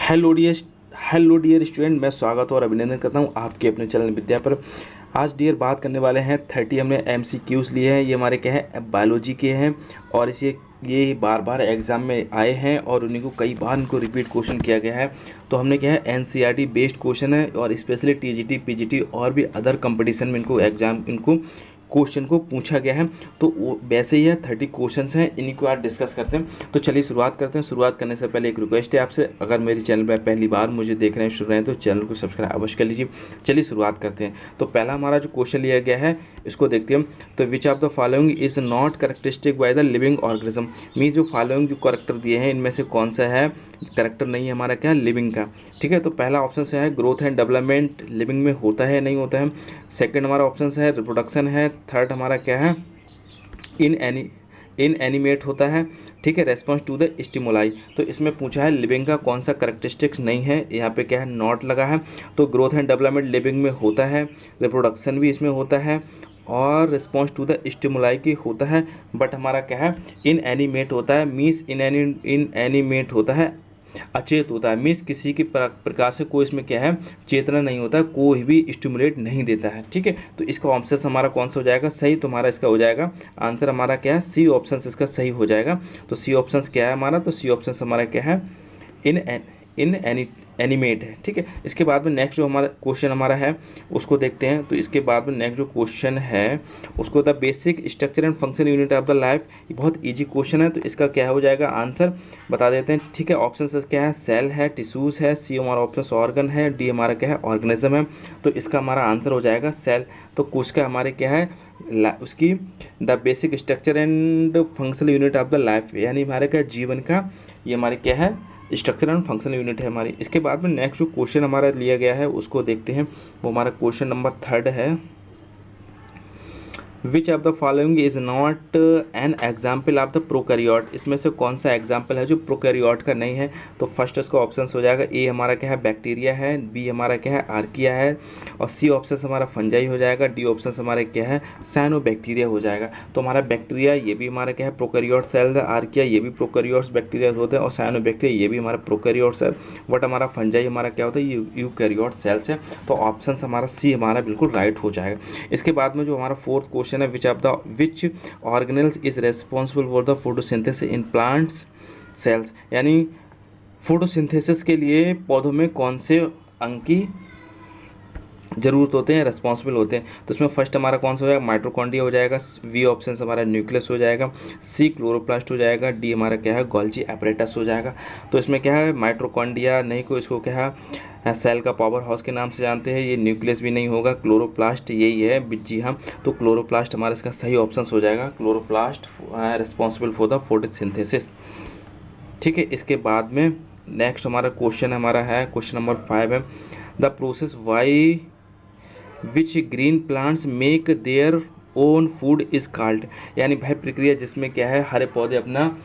Hello dear student, मैं स्वागत और अभिनंदन करता हूं आपके अपने चैनल विद्या पर। आज डियर बात करने वाले हैं 30 हमने MCQs लिए हैं। ये हमारे क्या है, बायोलॉजी के हैं और ये बार बार एग्ज़ाम में आए हैं और उन्हीं को कई बार इनको रिपीट क्वेश्चन किया गया है। तो हमने क्या है, NCERT बेस्ड क्वेश्चन है और स्पेशली TGT PGT और भी अदर कंपटीशन में इनको क्वेश्चन को पूछा गया है। तो वो वैसे ही है, 30 क्वेश्चंस हैं, इन्हीं को आज डिस्कस करते हैं। तो चलिए शुरुआत करते हैं। शुरुआत करने से पहले एक रिक्वेस्ट है आपसे, अगर मेरे चैनल पर पहली बार मुझे देख रहे हैं, सुन रहे हैं, तो चैनल को सब्सक्राइब अवश्य कर लीजिए। चलिए शुरुआत करते हैं। तो पहला हमारा जो क्वेश्चन लिया गया है इसको देखते हैं। तो विच of the following is not characteristic by the living organism. Mean जो फॉलोइंग जो करेक्टर दिए हैं इनमें से कौन सा है करेक्टर नहीं है हमारा क्या, लिविंग का। ठीक है, तो पहला ऑप्शन से है ग्रोथ एंड डेवलपमेंट लिविंग में होता है नहीं होता है। सेकंड हमारा ऑप्शन है रिप्रोडक्शन है। थर्ड हमारा क्या है, इन एनिमेट होता है। ठीक है, रेस्पॉन्स टू द स्टिमुलाई। तो इसमें पूछा है लिविंग का कौन सा करेक्टरिस्टिक्स नहीं है, यहाँ पे क्या है नॉट लगा है। तो ग्रोथ एंड डेवलपमेंट लिविंग में होता है, रिप्रोडक्शन भी इसमें होता है और रिस्पॉन्स टू द स्टिमुलाई की होता है। बट हमारा क्या है, इन एनिमेट होता है। मीन्स इन एनिमेट होता है, अचेत होता है। मीन्स किसी की प्रकार से कोई इसमें क्या है, चेतना नहीं होता है, कोई भी स्टिमुलेट नहीं देता है। ठीक है, तो इसका ऑप्शन हमारा कौन सा हो जाएगा सही, तो हमारा इसका हो जाएगा आंसर हमारा क्या है, सी ऑप्शन इसका सही हो जाएगा। तो सी ऑप्शन क्या है हमारा, तो सी ऑप्शन हमारा क्या है, इन एनिमेट है। ठीक है, इसके बाद में नेक्स्ट जो हमारा क्वेश्चन हमारा है उसको देखते हैं। तो इसके बाद में नेक्स्ट जो क्वेश्चन है उसको the basic structure and function unit of the life. ये बहुत इजी क्वेश्चन है, तो इसका क्या हो जाएगा आंसर बता देते हैं। ठीक है, ऑप्शन क्या है, सेल है, टिश्यूज़ है, सी हमारा ऑप्शन ऑर्गन है, डी हमारा क्या है, ऑर्गेनिज्म है। तो इसका हमारा आंसर हो जाएगा सेल। तो कुछ का हमारे क्या है, उसकी the basic structure and functional unit of the life, यानी हमारे क्या जीवन का ये हमारे क्या है स्ट्रक्चर एंड फंक्शनल यूनिट है हमारी। इसके बाद में नेक्स्ट जो क्वेश्चन हमारा लिया गया है उसको देखते हैं। वो हमारा क्वेश्चन नंबर 3 है, विच of the following is not an example of the prokaryote. इसमें से कौन सा एग्जाम्पल है जो प्रोकैरियोट का नहीं है। तो फर्स्ट इसका ऑप्शन हो जाएगा ए हमारा क्या है, बैक्टीरिया है, बी हमारा क्या है, आर्किया है, और सी ऑप्शन हमारा फंजाई हो जाएगा, डी ऑप्शन हमारा क्या है, साइनोबैक्टीरिया हो जाएगा। तो हमारा बैक्टीरिया ये भी हमारा क्या है, प्रोकैरियोट सेल है, आर्किया ये भी प्रोकैरियोट्स बैक्टीरिया होते हैं, और साइनोबैक्टीरिया ये भी हमारा प्रोकैरियोट्स है। बट हमारा फंजाई हमारा क्या होता है, यूकैरियोट सेल्स है। तो ऑप्शन हमारा सी हमारा बिल्कुल राइट हो जाएगा। इसके बाद में जो हमारा फोर्थ क्वेश्चन है, which organelles is responsible for the photosynthesis in plants cells, यानी फोटोसिंथेसिस के लिए पौधों में कौन से अंग की जरूरत होते हैं, रेस्पॉन्सिबल होते हैं। तो इसमें फर्स्ट हमारा कौन सा हो जाएगा, माइटोकॉन्ड्रिया हो जाएगा, बी ऑप्शन हमारा न्यूक्लियस हो जाएगा, सी क्लोरोप्लास्ट हो जाएगा, डी हमारा क्या है, गोल्जी एपरेटस हो जाएगा। तो इसमें क्या है, माइटोकॉन्ड्रिया नहीं को इसको क्या है, सेल का पावर हाउस के नाम से जानते हैं। ये न्यूक्लियस भी नहीं होगा, क्लोरोप्लास्ट यही है जी हम। तो क्लोरोप्लास्ट हमारा इसका सही ऑप्शन हो जाएगा, chloroplast responsible for the photosynthesis. ठीक है, इसके बाद में नेक्स्ट हमारा क्वेश्चन हमारा है क्वेश्चन नंबर 5 है, the process by which green plants make their own food is called, यानी वह प्रक्रिया जिसमें क्या है हरे पौधे अपना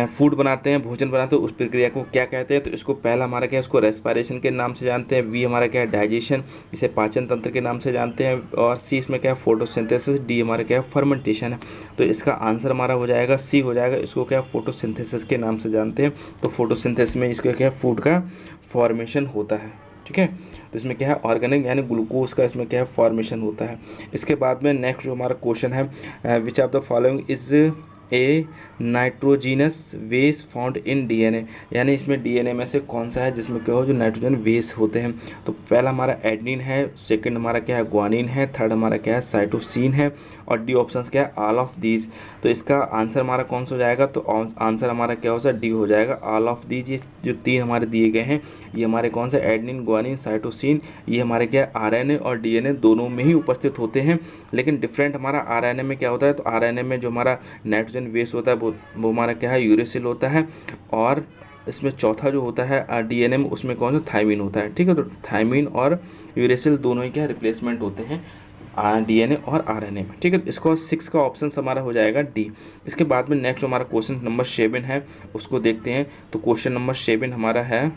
फूड बनाते हैं, भोजन बनाते हैं, उस प्रक्रिया को क्या कहते हैं। तो इसको पहला हमारा क्या है, उसको रेस्पिरेशन के नाम से जानते हैं, बी हमारा क्या है, डाइजेशन, इसे पाचन तंत्र के नाम से जानते हैं, और सी इसमें क्या है, फोटोसिंथेसिस, डी हमारा क्या है, फर्मेंटेशन है। तो इसका आंसर हमारा हो जाएगा सी हो जाएगा। इसको क्या है, फोटोसिंथेसिस के नाम से जानते हैं। तो फोटोसिंथेसिस में इसका क्या है, फूड का फॉर्मेशन होता है। ठीक है, तो इसमें क्या है, ऑर्गेनिक यानी ग्लूकोज का इसमें क्या है, फॉर्मेशन होता है। इसके बाद में नेक्स्ट जो हमारा क्वेश्चन है, विच of the following is a nitrogenous वेस फाउंड इन डीएनए, यानी इसमें डीएनए में से कौन सा है जिसमें क्या हो, जो नाइट्रोजन वेस होते हैं। तो पहला हमारा एडनिन है, सेकंड हमारा क्या है, ग्वानिन है, थर्ड हमारा क्या है, साइटोसिन है, और डी ऑप्शन क्या है, ऑल ऑफ दीज। तो इसका आंसर हमारा कौन सा हो जाएगा, तो आंसर हमारा क्या हो जाएगा, डी हो जाएगा, ऑल ऑफ दीज। ये जो 3 हमारे दिए गए हैं ये हमारे कौन सा, एडनिन, ग्वानिन, साइटोसिन, ये हमारे क्या है, आरएनए और डीएनए दोनों में ही उपस्थित होते हैं। लेकिन डिफरेंट हमारा आरएनए में क्या होता है, तो आरएनए में जो हमारा नाइट्रोजन वेस होता है वो हमारा क्या है, यूरेसिल होता है, और इसमें चौथा जो होता है डीएनए में, उसमें कौन सा, थायमिन होता है। ठीक है, तो थायमिन और यूरेसिल दोनों ही क्या रिप्लेसमेंट होते हैं डीएनए और आरएनए में। ठीक है, इसको 6 का ऑप्शन हमारा हो जाएगा डी। इसके बाद में नेक्स्ट हमारा क्वेश्चन नंबर 7 है, उसको देखते हैं। तो क्वेश्चन नंबर 7 हमारा है,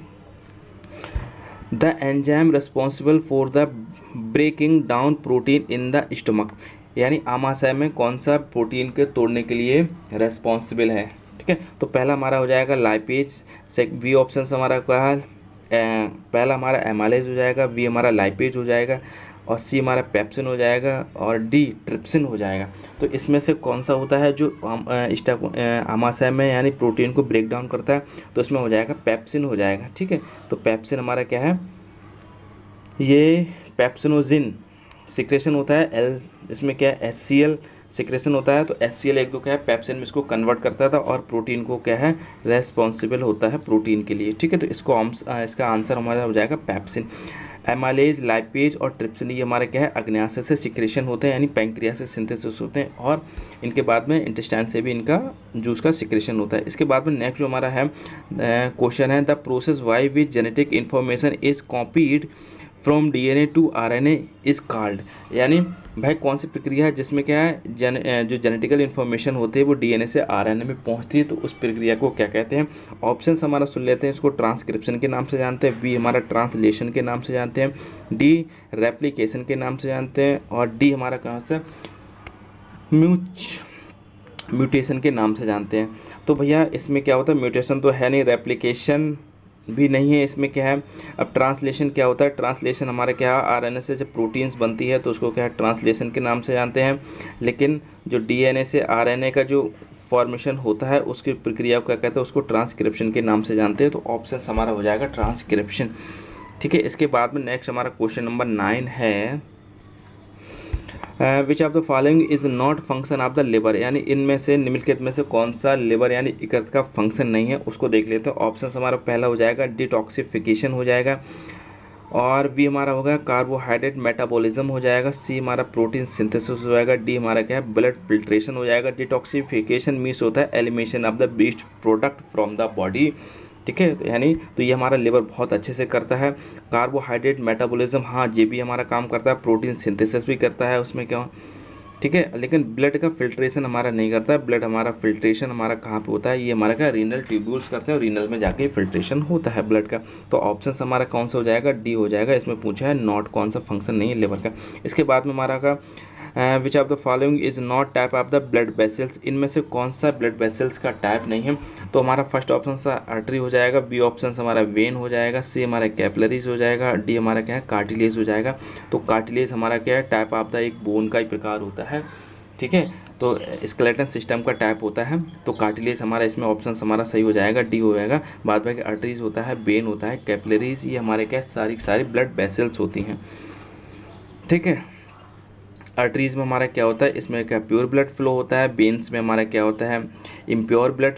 the enzyme responsible for the breaking down protein in the stomach, यानी आमाशय में कौन सा प्रोटीन के तोड़ने के लिए रेस्पॉन्सिबल है। ठीक है, तो पहला हमारा हो जाएगा लाइपेज, बी ऑप्शन हमारा क्या है, पहला हमारा एमाइलेज हो जाएगा, बी हमारा लाइपेज हो जाएगा, और सी हमारा पेप्सिन हो जाएगा, और डी ट्रिप्सिन हो जाएगा। तो इसमें से कौन सा होता है जो आमाशय में यानी प्रोटीन को ब्रेक डाउन करता है, तो इसमें हो जाएगा पेप्सिन हो जाएगा। ठीक है, तो पेप्सिन हमारा क्या है, ये पेप्सिनोजिन सिक्रेशन होता है, एल इसमें क्या है HCl सिक्रेशन होता है, तो HCl एक दो क्या है पेप्सिन में इसको कन्वर्ट करता था और प्रोटीन को क्या है रेस्पॉन्सिबल होता है प्रोटीन के लिए। ठीक है, तो इसका आंसर हमारा हो जाएगा पेप्सिन। एमाइलेज, लाइपेज और ट्रिप्सिन ये हमारे क्या है अग्न्याशय से सिक्रेशन होते हैं, यानी पैंक्रियास से सिंथेसिस होते हैं, और इनके बाद में इंटेस्टाइन से भी इनका जूस का सिक्रेशन होता है। इसके बाद में नेक्स्ट जो हमारा है क्वेश्चन है, the process by which genetic information is copied from DNA to RNA is called, यानी भाई कौन सी प्रक्रिया है जिसमें क्या है जो जेनेटिकल इन्फॉर्मेशन होती है वो DNA से RNA में पहुंचती है, तो उस प्रक्रिया को क्या कहते हैं। ऑप्शंस हमारा सुन लेते हैं, इसको ट्रांसक्रिप्शन के नाम से जानते हैं, बी हमारा ट्रांसलेशन के नाम से जानते हैं, डी रेप्लिकेशन के नाम से जानते हैं, और डी हमारा कहाँ से म्यूटेशन के नाम से जानते हैं। तो भैया इसमें क्या होता है, म्यूटेशन तो है नहीं, रेप्लिकेशन भी नहीं है, इसमें क्या है। अब ट्रांसलेशन क्या होता है, ट्रांसलेशन हमारा क्या है RNA से जब प्रोटीन्स बनती है तो उसको क्या है ट्रांसलेशन के नाम से जानते हैं, लेकिन जो DNA से RNA का जो फॉर्मेशन होता है उसकी प्रक्रिया को क्या कहते हैं, उसको ट्रांसक्रिप्शन के नाम से जानते हैं। तो ऑप्शन हमारा हो जाएगा ट्रांसक्रिप्शन। ठीक है, इसके बाद में नेक्स्ट हमारा क्वेश्चन नंबर 9 है, विच of the following is not function of the liver, यानी इनमें से निम्नलिखित में से कौन सा लिवर यानी यकृत का फंक्शन नहीं है, उसको देख लेते हैं। ऑप्शन हमारा पहला हो जाएगा डिटॉक्सिफिकेशन हो जाएगा, और बी हमारा होगा कार्बोहाइड्रेट मेटाबॉलिज्म हो जाएगा, सी हमारा प्रोटीन सिंथेसिस हो जाएगा, डी हमारा क्या है ब्लड फिल्ट्रेशन हो जाएगा। डिटॉक्सिफिकेशन मीन्स होता है elimination of the waste product from the body. ठीक है, तो यानी तो ये हमारा लिवर बहुत अच्छे से करता है। कार्बोहाइड्रेट मेटाबॉलिज्म, हाँ ये भी हमारा काम करता है, प्रोटीन सिंथेसिस भी करता है उसमें क्या। ठीक है, लेकिन ब्लड का फिल्ट्रेशन हमारा नहीं करता है। ब्लड हमारा फिल्ट्रेशन हमारा कहाँ पे होता है, ये हमारा क्या रीनल ट्यूब्यूल्स करते हैं, और रीनल में जाके फिल्ट्रेशन होता है ब्लड का। तो ऑप्शन हमारा कौन सा हो जाएगा, डी हो जाएगा। इसमें पूछा है नॉट कौन सा फंक्शन नहीं है लिवर का। इसके बाद में हमारा का विच of the following is not type of the blood vessels, इनमें से कौन सा ब्लड वेसल्स का टाइप नहीं है। तो हमारा फर्स्ट ऑप्शन सा आर्टरी हो जाएगा, बी ऑप्शन हमारा वेन हो जाएगा, सी हमारा कैपिलरीज हो जाएगा, डी हमारा क्या है कार्टिलेज हो जाएगा। तो कार्टिलेज हमारा क्या है टाइप ऑफ द एक बोन का ही प्रकार होता है। ठीक है, तो स्केलेटन सिस्टम का टाइप होता है, तो कार्टिलेज हमारा इसमें ऑप्शन हमारा सही हो जाएगा, डी हो जाएगा। बाद में आर्टरीज होता है, वेन होता है, कैपिलरीज, ये हमारे क्या सारी ब्लड वेसल्स होती हैं। ठीक है, आर्टरीज में हमारा क्या होता है, इसमें क्या प्योर ब्लड फ्लो होता है, वेन्स में हमारा क्या होता है इम्प्योर ब्लड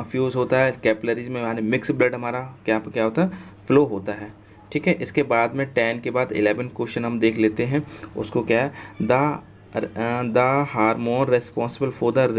फ्यूज होता है, कैपिलरीज में हमारे मिक्स ब्लड हमारा क्या होता है फ्लो होता है। ठीक है, इसके बाद में 10 के बाद 11 क्वेश्चन हम देख लेते हैं, उसको क्या है the hormone responsible for the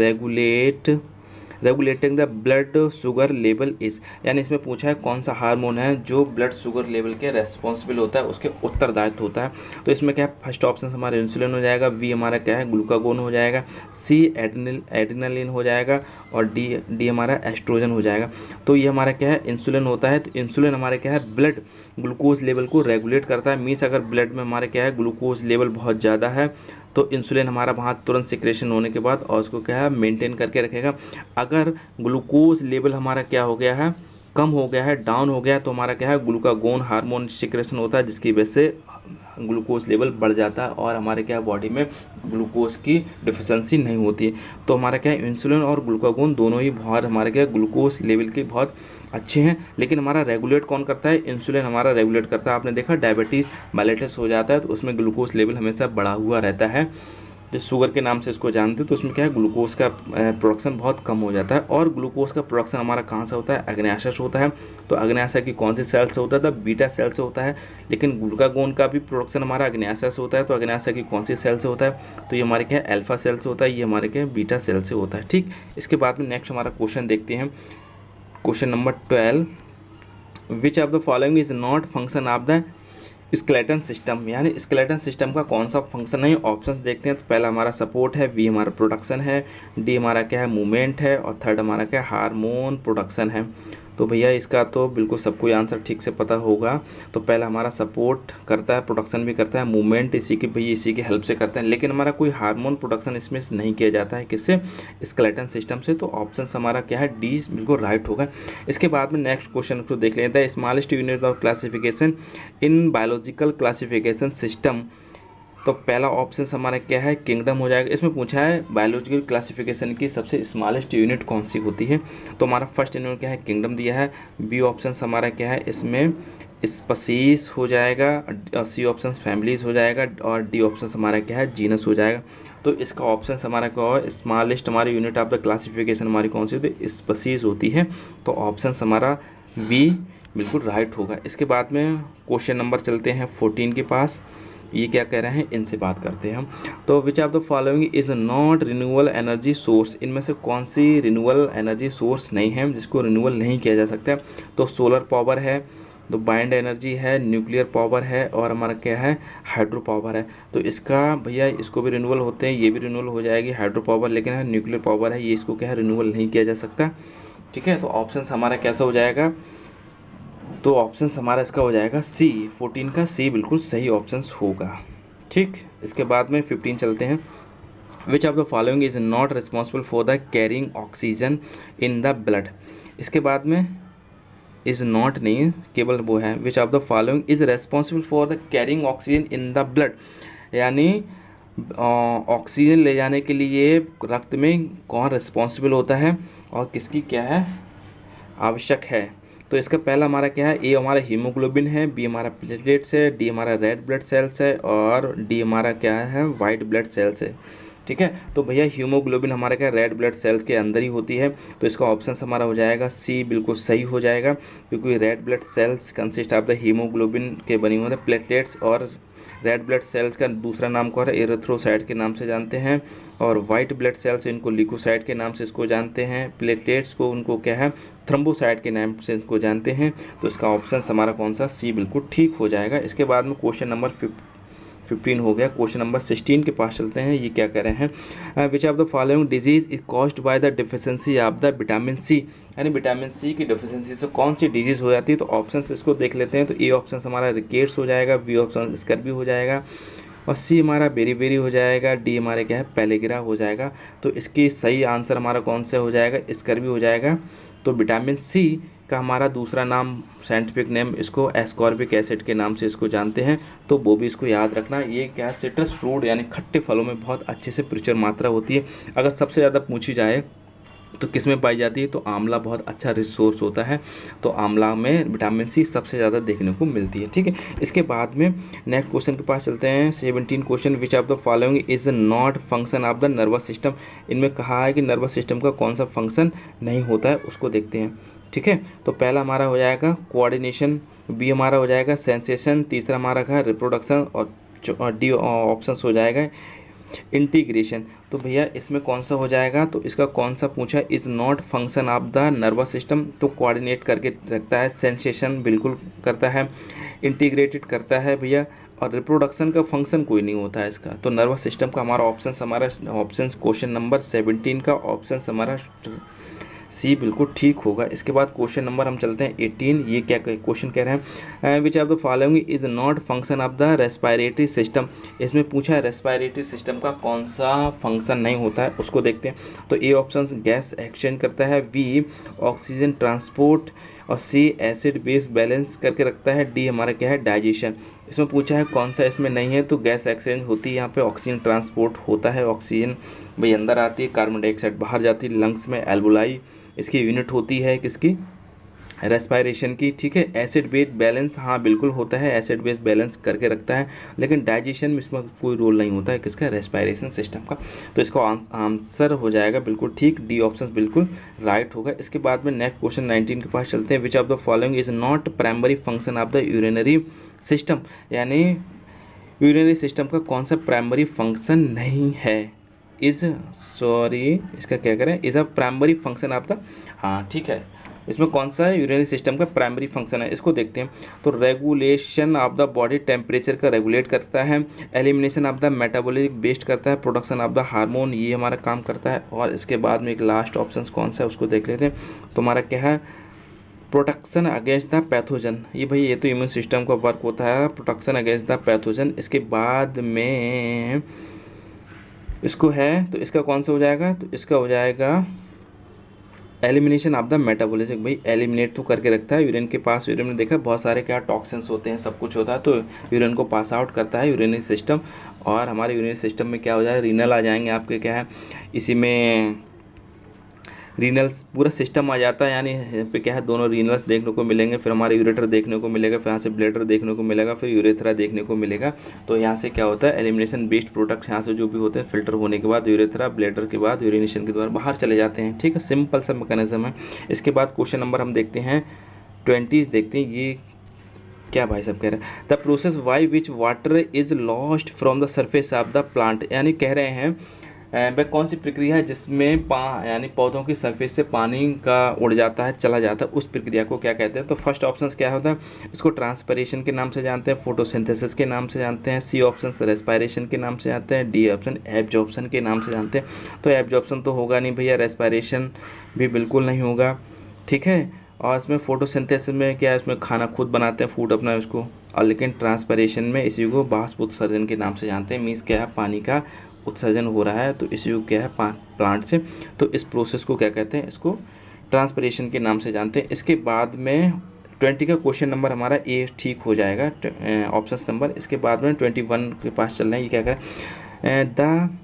regulating the blood sugar level is, यानी इसमें पूछा है कौन सा हार्मोन है जो ब्लड शुगर लेवल के रेस्पॉन्सिबल होता है, उसके उत्तरदायित्व होता है। तो इसमें क्या है फर्स्ट ऑप्शन हमारा इंसुलिन हो जाएगा, बी हमारा क्या है ग्लूकागोन हो जाएगा, सी एड्रेनलिन हो जाएगा, और डी हमारा एस्ट्रोजन हो जाएगा। तो ये हमारा क्या है इंसुलिन होता है। तो इंसुलिन हमारे क्या है ब्लड ग्लूकोज लेवल को रेगुलेट करता है। मीन्स अगर ब्लड में हमारे क्या है ग्लूकोज लेवल बहुत ज़्यादा है तो इंसुलिन हमारा वहाँ तुरंत सिक्रेशन होने के बाद और उसको क्या है मेंटेन करके रखेगा। अगर ग्लूकोज लेवल हमारा क्या हो गया है कम हो गया है, डाउन हो गया है, तो हमारा क्या है ग्लूकागोन हार्मोन सिक्रेशन होता है, जिसकी वजह से ग्लूकोज लेवल बढ़ जाता है और हमारे क्या बॉडी में ग्लूकोज की डिफिशेंसी नहीं होती है। तो हमारा क्या है इंसुलिन और ग्लूकागोन दोनों ही बहुत हमारे क्या ग्लूकोज लेवल के बहुत अच्छे हैं। लेकिन हमारा रेगुलेट कौन करता है, इंसुलिन हमारा रेगुलेट करता है। आपने देखा डायबिटीज़ मेलिटस हो जाता है तो उसमें ग्लूकोज लेवल हमेशा बढ़ा हुआ रहता है, जिस शुगर के नाम से इसको जानते हैं। तो उसमें क्या है ग्लूकोज का प्रोडक्शन बहुत कम हो जाता है। और ग्लूकोज का प्रोडक्शन हमारा कहाँ से होता है, अग्न्याशय से होता है। तो अग्न्याशय की कौन सी सेल से होता है, तो बीटा सेल से होता है। लेकिन ग्लूकागोन का भी प्रोडक्शन हमारा अग्न्याशय से होता है। तो अग्न्याशय की कौन सी सेल से होता है, तो ये हमारे क्या अल्फा सेल से होता है, ये हमारे क्या बीटा सेल से होता है। ठीक, इसके बाद में नेक्स्ट हमारा क्वेश्चन देखते हैं, question number 12, which of the following is not function of the skeleton system, यानी स्केलेटन सिस्टम का कौन सा फंक्शन नहीं। ऑप्शंस देखते हैं। तो पहला हमारा सपोर्ट है, बी हमारा प्रोडक्शन है, डी हमारा क्या है मूवमेंट है, और थर्ड हमारा क्या हार्मोन प्रोडक्शन है। तो भैया इसका तो बिल्कुल सबको आंसर ठीक से पता होगा। तो पहला हमारा सपोर्ट करता है, प्रोडक्शन भी करता है, मूवमेंट इसी की भैया इसी की हेल्प से करता है, लेकिन हमारा कोई हार्मोन प्रोडक्शन इसमें नहीं किया जाता है। किससे? स्केलेटन सिस्टम से। तो ऑप्शन हमारा क्या है? डी बिल्कुल राइट होगा। इसके बाद में नेक्स्ट क्वेश्चन को देख लेते हैं। Smallest unit of classification in biological classification system. तो पहला ऑप्शन हमारा क्या है? किंगडम हो जाएगा। इसमें पूछा है बायोलॉजिकल क्लासिफिकेशन की सबसे स्मॉलेस्ट यूनिट कौन सी होती है, तो हमारा फर्स्ट यूनिट क्या है? किंगडम दिया है। बी ऑप्शन हमारा क्या है? इसमें स्पीसीज हो जाएगा। सी ऑप्शन फैमिलीज हो जाएगा। और डी ऑप्शन हमारा क्या है? जीनस हो जाएगा। तो इसका ऑप्शन हमारा क्या है? स्मॉलेस्ट हमारी यूनिट ऑफ द क्लासिफिकेशन हमारी कौन सी होती है? स्पीसीज होती है। तो ऑप्शन हमारा बी बिल्कुल राइट होगा। इसके बाद में क्वेश्चन नंबर चलते हैं 14 के पास। ये क्या कह रहे हैं, इनसे बात करते हैं हम। तो विच of the following is not renewable energy source. इनमें से कौन सी रिन्यूएबल एनर्जी सोर्स नहीं है, जिसको रिन्यूअल नहीं किया जा सकता? तो सोलर पावर है, तो बाइंड एनर्जी है, न्यूक्लियर पावर है, और हमारा क्या है? हाइड्रो पावर है। तो इसका भैया इसको भी रिन्यूअल होते हैं, ये भी रिन्यूअल हो जाएगी हाइड्रो पावर, लेकिन न्यूक्लियर पावर है, ये इसको क्या है? रिन्यूअल नहीं किया जा सकता। ठीक है, तो ऑप्शन हमारा कैसा हो जाएगा? तो ऑप्शन हमारा इसका हो जाएगा सी, 14 का सी बिल्कुल सही ऑप्शन होगा। ठीक, इसके बाद में 15 चलते हैं। Which of the following is not responsible for the carrying oxygen in the blood. इसके बाद में इज़ नॉट नहीं, केवल वो है। विच of the following is responsible for the carrying oxygen in the blood, यानी ऑक्सीजन ले जाने के लिए रक्त में कौन रिस्पॉन्सिबल होता है और किसकी क्या है आवश्यक है। तो इसका पहला हमारा क्या है? ए हमारा हीमोग्लोबिन है, बी हमारा प्लेटलेट्स है, डी हमारा रेड ब्लड सेल्स है, और डी हमारा क्या है? वाइट ब्लड सेल्स है। ठीक है, तो भैया हीमोग्लोबिन हमारा क्या रेड ब्लड सेल्स के अंदर ही होती है। तो इसका ऑप्शन हमारा हो जाएगा सी, बिल्कुल सही हो जाएगा, क्योंकि red blood cells consist of the haemoglobin के बनी हुए प्लेटलेट्स, और रेड ब्लड सेल्स का दूसरा नाम को है एरिथ्रोसाइट के नाम से जानते हैं, और वाइट ब्लड सेल्स इनको ल्यूकोसाइट के नाम से इसको जानते हैं, प्लेटलेट्स को उनको क्या है? थ्रोम्बोसाइट के नाम से इसको जानते हैं। तो इसका ऑप्शन हमारा कौन सा? सी बिल्कुल ठीक हो जाएगा। इसके बाद में क्वेश्चन नंबर 15 हो गया। क्वेश्चन नंबर 16 के पास चलते हैं। ये क्या कह रहे हैं? Which of the following disease is caused by the deficiency of the vitamin C, यानी विटामिन सी की डिफिशिएंसी से कौन सी डिजीज हो जाती है। तो ऑप्शन इसको देख लेते हैं। तो ए ऑप्शन हमारा रिकेट्स हो जाएगा, बी ऑप्शन स्कर्वी हो जाएगा, और सी हमारा बेरी हो जाएगा, डी हमारे क्या है? पेलेग्रा हो जाएगा। तो इसकी सही आंसर हमारा कौन सा हो जाएगा? स्कर्वी हो जाएगा। तो विटामिन सी का हमारा दूसरा नाम, साइंटिफिक नेम, इसको एस्कॉर्बिक एसिड के नाम से इसको जानते हैं। तो वो भी इसको याद रखना। ये क्या है? सिट्रस फ्रूट यानी खट्टे फलों में बहुत अच्छे से प्रचुर मात्रा होती है। अगर सबसे ज़्यादा पूछी जाए तो किस में पाई जाती है? तो आंवला बहुत अच्छा रिसोर्स होता है। तो आंवला में विटामिन सी सबसे ज़्यादा देखने को मिलती है। ठीक है, इसके बाद में नेक्स्ट क्वेश्चन के पास चलते हैं। 17 question. Which of the following is not function of the nervous system. इनमें कहा है कि नर्वस सिस्टम का कौन सा फंक्शन नहीं होता है, उसको देखते हैं। ठीक है, तो पहला हमारा हो जाएगा कोऑर्डिनेशन, बी हमारा हो जाएगा सेंसेशन, तीसरा हमारा है रिप्रोडक्शन, और डी ऑप्शन हो जाएगा इंटीग्रेशन। तो भैया इसमें कौन सा हो जाएगा? तो इसका कौन सा पूछा? Is not function of the nervous system. तो कोऑर्डिनेट करके रखता है, सेंसेशन बिल्कुल करता है, इंटीग्रेटेड करता है भैया, और रिप्रोडक्शन का फंक्शन कोई नहीं होता है इसका। तो नर्वस सिस्टम का हमारा ऑप्शन क्वेश्चन नंबर 17 का ऑप्शन हमारा सी बिल्कुल ठीक होगा। इसके बाद क्वेश्चन नंबर हम चलते हैं 18। ये क्या क्वेश्चन कह रहे हैं? Which of the following is not function of the respiratory system. इसमें पूछा है रेस्पिरेटरी सिस्टम का कौन सा फंक्शन नहीं होता है, उसको देखते हैं। तो ए ऑप्शन गैस एक्सचेंज करता है, बी ऑक्सीजन ट्रांसपोर्ट, और सी एसिड बेस बैलेंस करके रखता है, डी हमारा क्या है? डाइजेशन। इसमें पूछा है कौन सा इसमें नहीं है, तो गैस एक्सचेंज होती है यहाँ पे, ऑक्सीजन ट्रांसपोर्ट होता है, ऑक्सीजन भाई अंदर आती है, कार्बन डाइऑक्साइड बाहर जाती है लंग्स में, एल्वोलाई इसकी यूनिट होती है किसकी? रेस्पिरेशन की। ठीक है, एसिड बेस बैलेंस हाँ बिल्कुल होता है, एसिड बेस बैलेंस करके रखता है, लेकिन डाइजेशन में इसमें कोई रोल नहीं होता है किसका? रेस्पिरेशन सिस्टम का। तो इसका आंसर हो जाएगा बिल्कुल ठीक, डी ऑप्शन बिल्कुल राइट होगा। इसके बाद में नेक्स्ट क्वेश्चन 19 के पास चलते हैं। Which of the following is not primary function of the urinary system, यानी यूरिनरी सिस्टम का कौन सा प्राइमरी फंक्शन नहीं है? इसका क्या करें? Is a primary function of the, हाँ ठीक है, इसमें कौन सा यूरिनरी सिस्टम का प्राइमरी फंक्शन है, इसको देखते हैं। तो regulation of the body temperature का रेगुलेट करता है, elimination of the metabolic waste करता है, प्रोडक्शन ऑफ द हार्मोन ये हमारा काम करता है, और इसके बाद में एक लास्ट ऑप्शन कौन सा है उसको देख लेते हैं। तो हमारा क्या है? प्रोटेक्शन अगेंस्ट द पैथोजन, ये भाई ये तो इम्यून सिस्टम का वर्क होता है, प्रोटेक्शन अगेंस्ट द पैथोजन। इसके बाद में इसको है तो इसका कौन सा हो जाएगा, तो इसका हो जाएगा एलिमिनेशन ऑफ द मेटाबॉलिज्म। भाई एलिमिनेट तो करके रखता है यूरिन के पास, यूरिन में देखा बहुत सारे क्या टॉक्सिन्स होते हैं, सब कुछ होता है, तो यूरिन को पास आउट करता है यूरिनरी सिस्टम। और हमारे यूरिनरी सिस्टम में क्या हो जाएगा, रीनल आ जाएंगे आपके, क्या है इसी में रीनल्स पूरा सिस्टम आ जाता है, यानी यहाँ पे क्या है दोनों रीनल्स देखने को मिलेंगे, फिर हमारे यूरेटर देखने को मिलेगा, फिर यहाँ से ब्लैडर देखने को मिलेगा, फिर यूरेथ्रा देखने को मिलेगा। तो यहाँ से क्या होता है एलिमिनेशन बेस्ड प्रोडक्ट्स यहाँ से जो भी होते हैं फिल्टर होने के बाद यूरेथ्रा ब्लैडर के बाद यूरिनेशन के द्वारा बाहर चले जाते हैं। ठीक है, सिंपल सा मैकेनिज्म है। इसके बाद क्वेश्चन नंबर हम देखते हैं 20 देखते हैं, ये क्या भाई सब कह रहे हैं, the process by which water is lost from the surface of the plant, यानी कह रहे हैं वह कौन सी प्रक्रिया है जिसमें यानी पौधों की सरफेस से पानी का उड़ जाता है, चला जाता है, उस प्रक्रिया को क्या कहते हैं। तो फर्स्ट ऑप्शन क्या होता है, इसको ट्रांसपिरेशन के नाम से जानते हैं, फोटोसिंथेसिस के नाम से जानते हैं, सी ऑप्शन रेस्पायरेशन के नाम से जानते हैं, डी ऑप्शन एब्जॉर्प्शन के नाम से जानते हैं। तो एब्जॉर्प्शन तो होगा नहीं भैया, रेस्पायरेशन भी बिल्कुल नहीं होगा। ठीक है, और इसमें फोटोसिंथेसिस में क्या है, इसमें खाना खुद बनाते हैं फूड अपना उसको, और लेकिन ट्रांसपिरेशन में इसी को बाष्प उत्सर्जन के नाम से जानते हैं। मीन्स क्या है पानी का उत्सर्जन हो रहा है, तो इसी को क्या है प्लांट से, तो इस प्रोसेस को क्या कहते हैं, इसको ट्रांसपिरेशन के नाम से जानते हैं। इसके बाद में 20 का क्वेश्चन नंबर हमारा ए ठीक हो जाएगा, ऑप्शन नंबर। इसके बाद में 21 के पास चल रहे हैं, ये क्या करें, the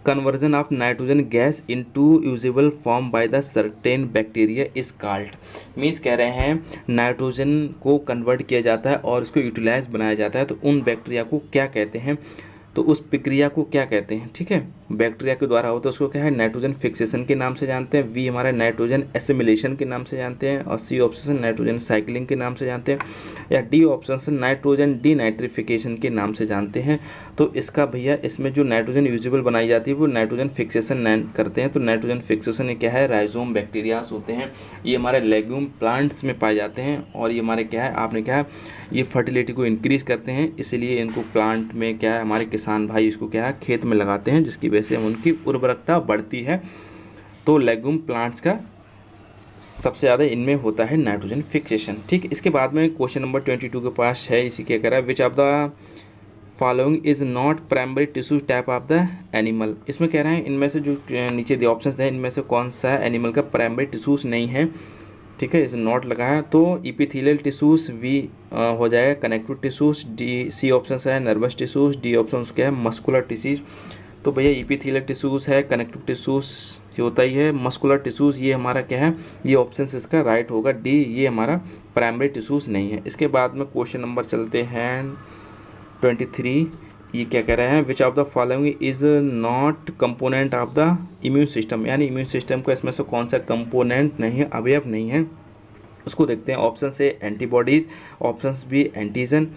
conversion of nitrogen gas into usable form by the certain bacteria is called. Means कह रहे हैं नाइट्रोजन को कन्वर्ट किया जाता है और इसको यूटिलाइज बनाया जाता है, तो उन बैक्टीरिया को क्या कहते हैं, तो उस प्रक्रिया को क्या कहते हैं। ठीक है, बैक्टीरिया के द्वारा होता है उसको क्या है नाइट्रोजन फिक्सेशन के नाम से जानते हैं, वी हमारा नाइट्रोजन एसिमिलेशन के नाम से जानते हैं, और सी ऑप्शन नाइट्रोजन साइक्लिंग के नाम से जानते हैं, या डी ऑप्शन नाइट्रोजन डीनाइट्रिफिकेशन के नाम से जानते हैं। तो इसका भैया इसमें जो नाइट्रोजन यूजेबल बनाई जाती है वो नाइट्रोजन फिक्सेशन करते हैं। तो नाइट्रोजन फिक्सेशन ये क्या है, राइजोम बैक्टीरियाज होते हैं, ये हमारे लेग्यूम प्लांट्स में पाए जाते हैं, और ये हमारे क्या है आपने क्या है ये फर्टिलिटी को इंक्रीज़ करते हैं, इसलिए इनको प्लांट में क्या है हमारे किसान भाई इसको क्या है खेत में लगाते हैं, जिसकी वजह से उनकी उर्वरकता बढ़ती है। तो लेग्यूम प्लांट्स का सबसे ज़्यादा इनमें होता है नाइट्रोजन फिक्सेशन। ठीक, इसके बाद में क्वेश्चन नंबर 22 के पास है, इसी क्या कह रहा है, विच of the following is not primary tissue type of the animal. इसमें कह रहे हैं इनमें से जो नीचे दिए ऑप्शन हैं इनमें से कौन सा एनिमल का प्राइमरी टिश्यूज नहीं है। ठीक है, इसे नोट लगा है, तो इपिथेलियल टिश्यूज वी हो जाएगा, connective tissues D, C option है नर्वस टिश्यूज, डी ऑप्शन क्या है मस्कुलर टिश्यूज। तो भैया इपिथेलियल टिश्यूज है, कनेक्टिव टिश्यूज होता ही है, मस्कुलर टिश्यूज ये हमारा क्या है, ये ऑप्शन इसका राइट होगा, डी ये हमारा प्राइमरी टिश्यूज नहीं है। इसके बाद में क्वेश्चन नंबर चलते हैं 23, ये क्या कह रहे हैं, which of the following is not component of the immune system, यानी इम्यून सिस्टम का इसमें से कौन सा कंपोनेंट नहीं है, अवयव नहीं है, उसको देखते हैं। ऑप्शन से एंटीबॉडीज़, ऑप्शन बी एंटीजन,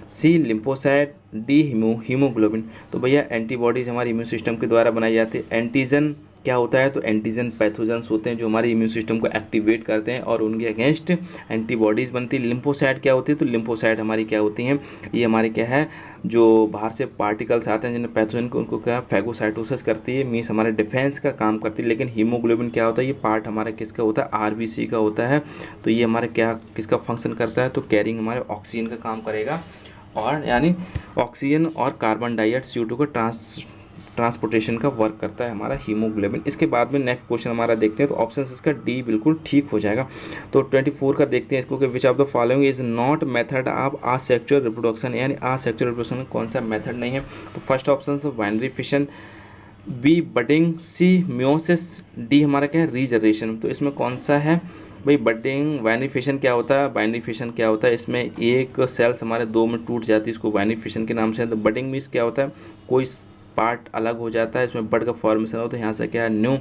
सी लिम्फोसाइट, डी हीमोग्लोबिन। तो भैया एंटीबॉडीज़ हमारे इम्यून सिस्टम के द्वारा बनाई जाती है। एंटीजन क्या होता है, तो एंटीजन पैथोजेंस होते हैं जो हमारे इम्यून सिस्टम को एक्टिवेट करते हैं और उनके अगेंस्ट एंटीबॉडीज़ बनती है। लिम्फोसाइट क्या होती है, तो लिम्फोसाइट हमारी क्या होती हैं, ये हमारे क्या है जो बाहर से पार्टिकल्स आते हैं जिन्हें पैथोजन को उनको क्या फैगोसाइटोसिस करती है, मीन्स हमारे डिफेंस का काम करती है। लेकिन हीमोग्लोबिन क्या होता है, ये पार्ट हमारा किसका होता है, आरबीसी का होता है। तो ये हमारे क्या किसका फंक्शन करता है, तो कैरिंग हमारे ऑक्सीजन का काम करेगा, और यानी ऑक्सीजन और कार्बन डाइऑक्साइड CO2 को ट्रांसपोर्टेशन का वर्क करता है हमारा हीमोग्लोबिन। इसके बाद में नेक्स्ट क्वेश्चन हमारा देखते हैं, तो ऑप्शन इसका डी बिल्कुल ठीक हो जाएगा। तो 24 का देखते हैं इसको कि which of the following is not method of asexual reproduction, यानी आसेक्सुअल रिप्रोडक्शन में कौन सा मेथड नहीं है। तो first option binary fission, B budding, C meiosis, D हमारा क्या है रीजनरेशन। तो इसमें कौन सा है भाई, बडिंग बाइनरी फिशन क्या होता है, बाइनरी फिशन क्या होता है, इसमें एक सेल्स हमारे दो में टूट जाती है, इसको बाइनरी फिशन के नाम से। तो बडिंग मीन्स क्या होता है, कोई पार्ट अलग हो जाता है, इसमें बड का फॉर्मेशन होता है, यहाँ से क्या है न्यू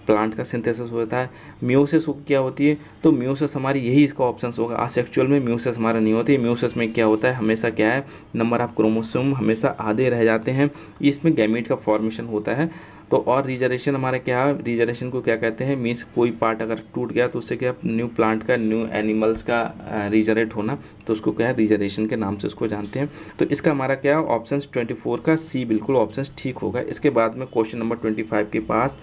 प्लांट का सिंथेसिस होता है। म्यूसिस क्या होती है, तो म्यूसिस हमारी यही इसका ऑप्शन होगा। आसेक्सुअल में म्यूसिस हमारा नहीं होती है। म्यूसिस में क्या होता है, हमेशा क्या है नंबर ऑफ क्रोमोसोम हमेशा आधे रह जाते हैं, इसमें गैमीट का फॉर्मेशन होता है। तो और रीजनरेशन हमारा क्या है, रीजनरेशन को क्या कहते हैं, मीन्स कोई पार्ट अगर टूट गया तो उससे क्या न्यू प्लांट का न्यू एनिमल्स का रीजनरेट होना, तो उसको क्या है रीजनरेशन के नाम से उसको जानते हैं। तो इसका हमारा क्या ऑप्शन 24 का सी बिल्कुल ऑप्शन ठीक होगा। इसके बाद में क्वेश्चन नंबर 25 के पास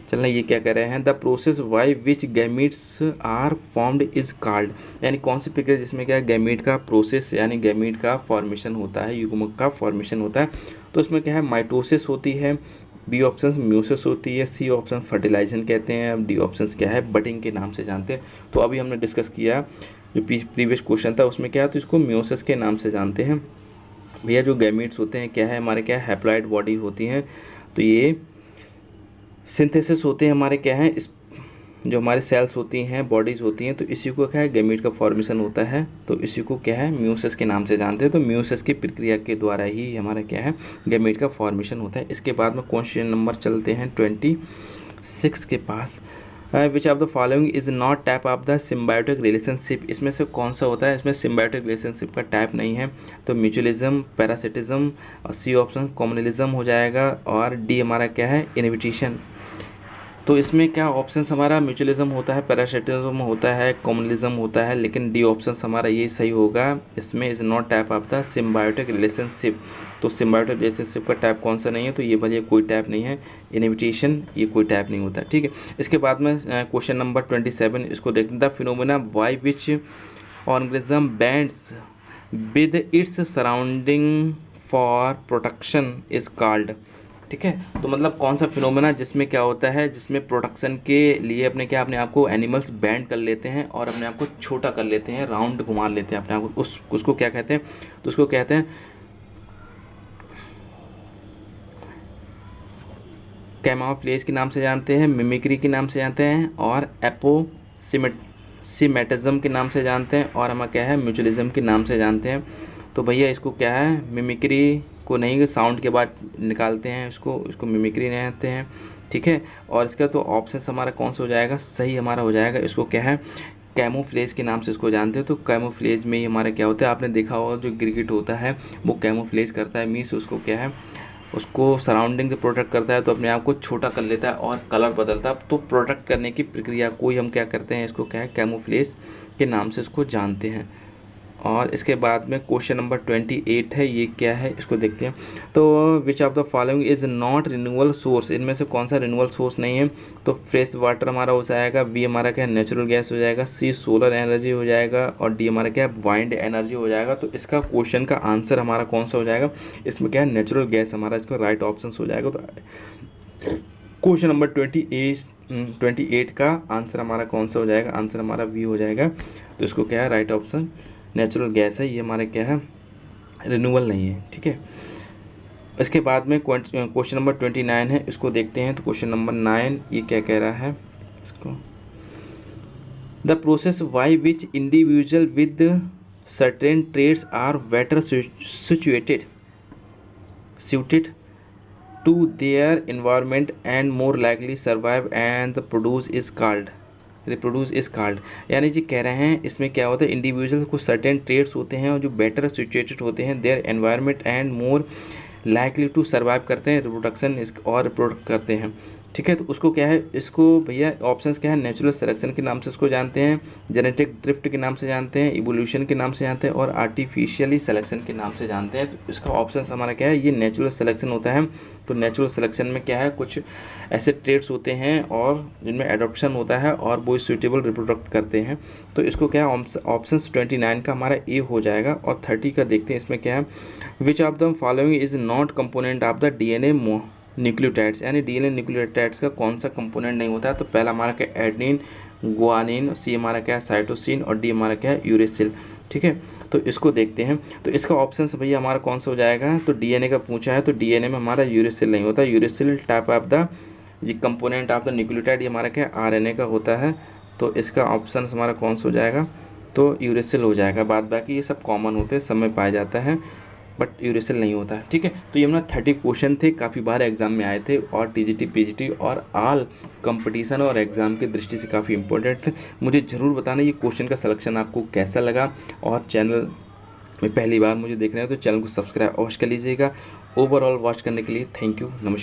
चलना, ये क्या कह रहे हैं, the process by which gametes are formed is called, यानी कौन सी प्रक्रिया जिसमें क्या गैमीट का प्रोसेस यानी गैमीट का फॉर्मेशन होता है, युग्मक का फॉर्मेशन होता है। तो इसमें क्या है, माइटोसिस होती है, बी ऑप्शन म्यूसिस होती है, सी ऑप्शन फर्टिलाइजेशन कहते हैं, अब डी ऑप्शन क्या है, बडिंग के नाम से जानते हैं। तो अभी हमने डिस्कस किया जो प्रीवियस क्वेश्चन था उसमें क्या है, तो इसको म्यूसिस के नाम से जानते हैं। भैया जो गैमीट्स होते हैं क्या है हमारे, क्या हैप्लॉइड बॉडी होती हैं, तो ये सिंथेसिस होते हैं हमारे, क्या है इस जो हमारे सेल्स होती हैं, बॉडीज़ होती हैं, तो इसी को क्या है गैमीट का फॉर्मेशन होता है, तो इसी को क्या है म्यूसिस के नाम से जानते हैं। तो म्यूसिस की प्रक्रिया के द्वारा ही हमारा क्या है गैमीट का फॉर्मेशन होता है। इसके बाद में क्वेश्चन नंबर चलते हैं 26 के पास, which of the following is not type of the symbiotic relationship, इसमें से कौन सा होता है, इसमें सिम्बायोटिक रिलेशनशिप का टाइप नहीं है। तो म्यूचुअलिज्म, पैरासिटिज्म, और सी ऑप्शन कॉम्युनलिज्म हो जाएगा, और डी हमारा क्या है इनविटेशन। तो इसमें क्या ऑप्शन हमारा म्यूचुअलिज्म होता है, पैरासिटिज्म होता है, कॉम्युनलिज्म होता है, लेकिन डी ऑप्शन हमारा ये सही होगा। इसमें is not type of the symbiotic relationship, तो सिम्बायोटिक रिलेशनशिप का टाइप कौन सा नहीं है, तो ये भले कोई टाइप नहीं है, इनविटेशन ये कोई टाइप नहीं होता, ठीक है। इसके बाद में क्वेश्चन नंबर 27 इसको देखते हैं, the phenomena by which organism bends with its surrounding for protection is called, ठीक है। तो मतलब कौन सा फिनोमेना जिसमें क्या होता है, जिसमें प्रोटेक्शन के लिए अपने क्या अपने आप को एनिमल्स बैंड कर लेते हैं और अपने आप को छोटा कर लेते हैं, राउंड घुमा लेते हैं अपने आप को, उसको क्या कहते हैं, तो उसको कहते हैं कैमोफ्लेज के नाम से जानते हैं, मिमिक्री के नाम से जानते हैं, और एपोसिमेटिज्म के नाम से जानते हैं, और हमारा क्या है म्यूचुअलिज्म के नाम से जानते हैं। तो भैया इसको क्या है मिमिक्री को नहीं, साउंड के बाद निकालते हैं इसको मिमिक्री नहीं आते हैं, ठीक है। और इसका तो ऑप्शन हमारा कौन सा हो जाएगा, सही हमारा हो जाएगा, इसको क्या है कैमोफ्लेज के नाम से इसको जानते हैं। तो कैमोफ्लेज में ही हमारा क्या होता है, आपने देखा होगा जो गिरगिट होता है वो कैमोफ्लेज करता है, मीन्स उसको क्या है उसको सराउंडिंग से प्रोटेक्ट करता है, तो अपने आप को छोटा कर लेता है और कलर बदलता है। तो प्रोटेक्ट करने की प्रक्रिया को ही हम क्या करते हैं, इसको क्या है कैमोफ्लेज के नाम से इसको जानते हैं। और इसके बाद में क्वेश्चन नंबर 28 है, ये क्या है इसको देखते हैं। तो विच of the following is not renewable source, इनमें से कौन सा रिन्यूएबल सोर्स नहीं है, तो फ्रेश वाटर हमारा हो जाएगा, बी हमारा क्या है नेचुरल गैस हो जाएगा, सी सोलर एनर्जी हो जाएगा, और डी हमारा क्या है वाइंड एनर्जी हो जाएगा। तो इसका क्वेश्चन का आंसर हमारा कौन सा हो जाएगा, इसमें क्या है नेचुरल गैस हमारा इसका राइट ऑप्शन हो जाएगा। तो क्वेश्चन नंबर 28 का आंसर हमारा कौन सा हो जाएगा, आंसर हमारा बी हो जाएगा। तो इसको क्या है राइट ऑप्शन नेचुरल गैस है, ये हमारे क्या है रिन्यूअल नहीं है, ठीक है। इसके बाद में क्वेश्चन नंबर 29 है, इसको देखते हैं। तो क्वेश्चन नंबर 9 ये क्या कह रहा है इसको, the process by which individual with certain traits are better suited to their environment and more likely survive and the reproduce is called, यानी जी कह रहे हैं इसमें क्या होता है इंडिविजुअल कुछ सर्टेन ट्रेड्स होते हैं और जो बेटर सिचुएटेड होते हैं their environment and more likely to survive करते हैं, रिप्रोडक्शन और रिप्रोडक्ट करते हैं, ठीक है। तो उसको क्या है, इसको भैया ऑप्शंस क्या है नेचुरल सिलेक्शन के नाम से इसको जानते हैं, जेनेटिक ड्रिफ्ट के नाम से जानते हैं, इवोल्यूशन के नाम से जानते हैं, और आर्टिफिशियली सिलेक्शन के नाम से जानते हैं। तो इसका ऑप्शन हमारा क्या है, ये नेचुरल सिलेक्शन होता है। तो नेचुरल सिलेक्शन में क्या है कुछ ऐसे ट्रेड्स होते हैं और जिनमें एडॉप्शन होता है और वो सूटेबल रिप्रोडक्ट करते हैं। तो इसको क्या है ऑप्शन 29 का हमारा ए हो जाएगा। और 30 का देखते हैं, इसमें क्या है विच of the following is not component of the DNA nucleotides, यानी डीएनए न्यूक्लियोटाइड्स का कौन सा कंपोनेंट नहीं होता है। तो पहला हमारा क्या एडेनिन, गुआनिन, सी हमारा क्या है साइटोसिन, और डी हमारा क्या है यूरेसिल, ठीक है। तो इसको देखते हैं। तो इसका ऑप्शन भैया हमारा कौन सा हो जाएगा, तो डीएनए का पूछा है, तो डीएनए में हमारा यूरेसिल नहीं होता, यूरेसिल टाइप ऑफ द ये कंपोनेंट ऑफ द न्यूक्लियोटाइड ये हमारा क्या आरएनए का होता है। तो इसका ऑप्शन हमारा कौन सा हो जाएगा, तो यूरेसिल हो जाएगा। बाद बाकी ये सब कॉमन होते हैं, सब में पाया जाता है, बट यूरेसिल नहीं होता है, ठीक है। तो ये हमारा 30 क्वेश्चन थे, काफ़ी बार एग्जाम में आए थे, और टीजीटी पीजीटी और ऑल कंपटीशन और एग्ज़ाम की दृष्टि से काफ़ी इंपॉर्टेंट थे। मुझे ज़रूर बताना ये क्वेश्चन का सिलेक्शन आपको कैसा लगा, और चैनल में पहली बार मुझे देख रहे हैं तो चैनल को सब्सक्राइब अवश्य कर लीजिएगा। ओवरऑल वॉच करने के लिए थैंक यू, नमस्कार।